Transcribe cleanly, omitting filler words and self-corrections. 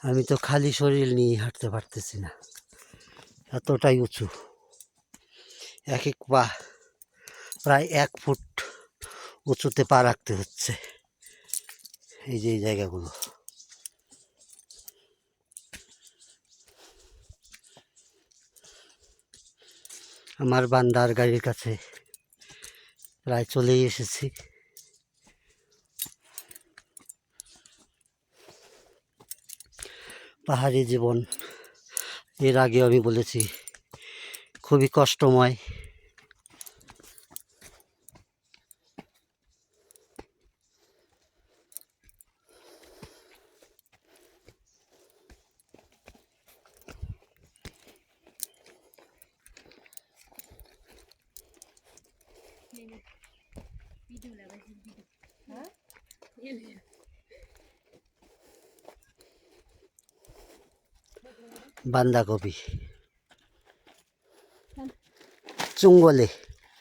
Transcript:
আমি তো খালি শরীর নিয়ে হাঁটতে পারতেছি না, এতটাই উঁচু। এক এক পা প্রায় 1 ফুট উঁচুতে পা রাখতে হচ্ছে। এই যে এই জায়গাগুলো, আমার বান্দার গাড়ির কাছে প্রায় চলেই এসেছি। পাহাড়ি জীবন এর আগে আমি বলেছি খুবই কষ্টময়। বাঁধাকপি জঙ্গলে